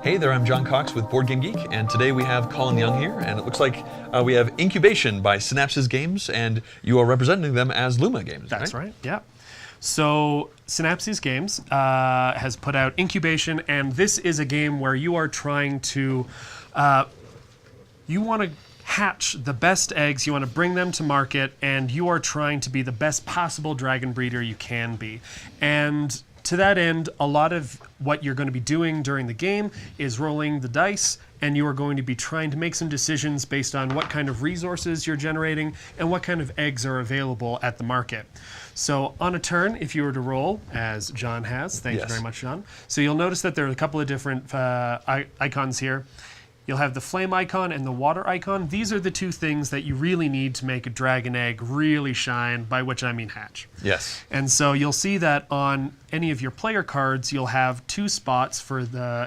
Hey there, I'm John Cox with Board Game Geek, and today we have Colin Young here, and it looks like we have Incubation by Synapses Games, and you are representing them as Luma Games, That's right, yeah. So Synapses Games has put out Incubation, and this is a game where you are trying to, you want to hatch the best eggs, you want to bring them to market, and you are trying to be the best possible dragon breeder you can be. And to that end, a lot of what you're going to be doing during the game is rolling the dice, and you are going to be trying to make some decisions based on what kind of resources you're generating and what kind of eggs are available at the market. So on a turn, if you were to roll, as John has, thank you very much, John. So you'll notice that there are a couple of different icons here. You'll have the flame icon and the water icon. These are the two things that you really need to make a dragon egg really shine, by which I mean hatch. Yes. And so you'll see that on any of your player cards, you'll have 2 spots for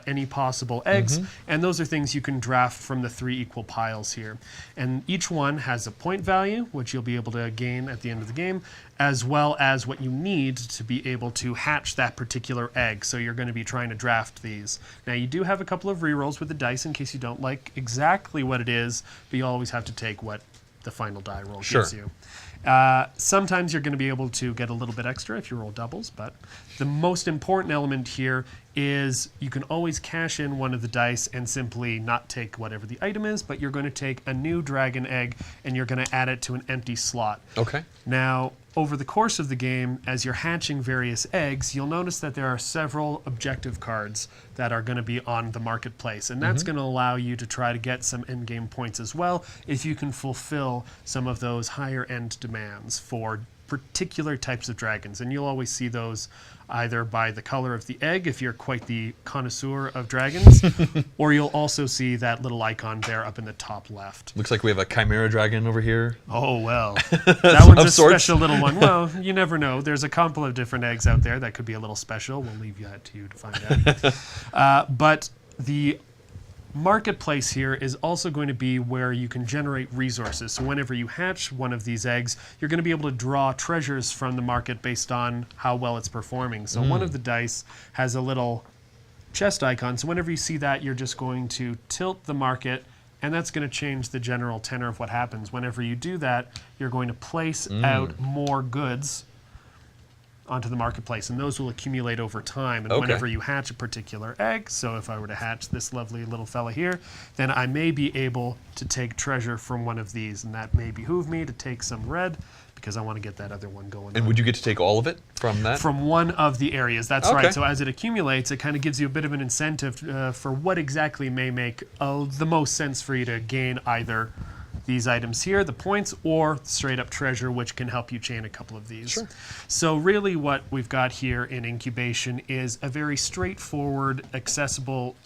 any possible eggs, and those are things you can draft from the 3 equal piles here. And each one has a point value, which you'll be able to gain at the end of the game, as well as what you need to be able to hatch that particular egg. So you're going to be trying to draft these. Now you do have a couple of rerolls with the dice in case you don't like exactly what it is, but you always have to take what the final die roll gives you. Sometimes you're going to be able to get a little bit extra if you roll doubles, but the most important element here is you can always cash in one of the dice and simply not take whatever the item is, but you're going to take a new dragon egg and you're going to add it to an empty slot. Okay. Now, over the course of the game, as you're hatching various eggs, you'll notice that there are several objective cards that are going to be on the marketplace, and that's going to allow you to try to get some endgame points as well if you can fulfill some of those higher end demands for particular types of dragons. And you'll always see those either by the color of the egg, if you're quite the connoisseur of dragons, or you'll also see that little icon there up in the top left. Looks like we have a chimera dragon over here. Oh, well, that one's a special little one. Well, you never know. There's a couple of different eggs out there that could be a little special. We'll leave that to you to find out. But the marketplace here is also going to be where you can generate resources. So whenever you hatch one of these eggs, you're going to be able to draw treasures from the market based on how well it's performing. So one of the dice has a little chest icon. So whenever you see that, you're just going to tilt the market, and that's going to change the general tenor of what happens. Whenever you do that, you're going to place out more goods onto the marketplace, and those will accumulate over time. And whenever you hatch a particular egg, so if I were to hatch this lovely little fella here, then I may be able to take treasure from one of these, and that may behoove me to take some red because I want to get that other one going. And would you get to take all of it from that? From one of the areas, that's right. So as it accumulates, it kind of gives you a bit of an incentive for what exactly may make the most sense for you to gain either these items here, the points, or straight up treasure, which can help you chain a couple of these. Sure. So really what we've got here in Incubation is a very straightforward, accessible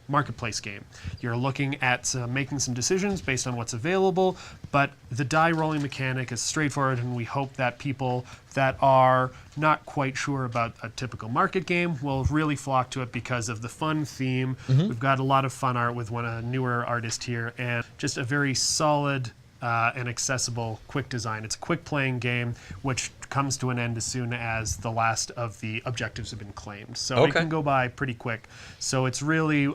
marketplace game. You're looking at making some decisions based on what's available, but the die rolling mechanic is straightforward, and we hope that people that are not quite sure about a typical market game will really flock to it because of the fun theme. We've got a lot of fun art with a newer artist here, and just a very solid and accessible quick design. It's a quick playing game which comes to an end as soon as the last of the objectives have been claimed. So it can go by pretty quick. So it's really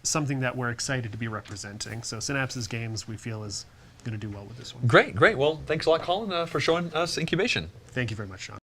something that we're excited to be representing. So Synapses Games, we feel, is going to do well with this one. Great, great. Well, thanks a lot, Colin, for showing us Incubation. Thank you very much, Sean.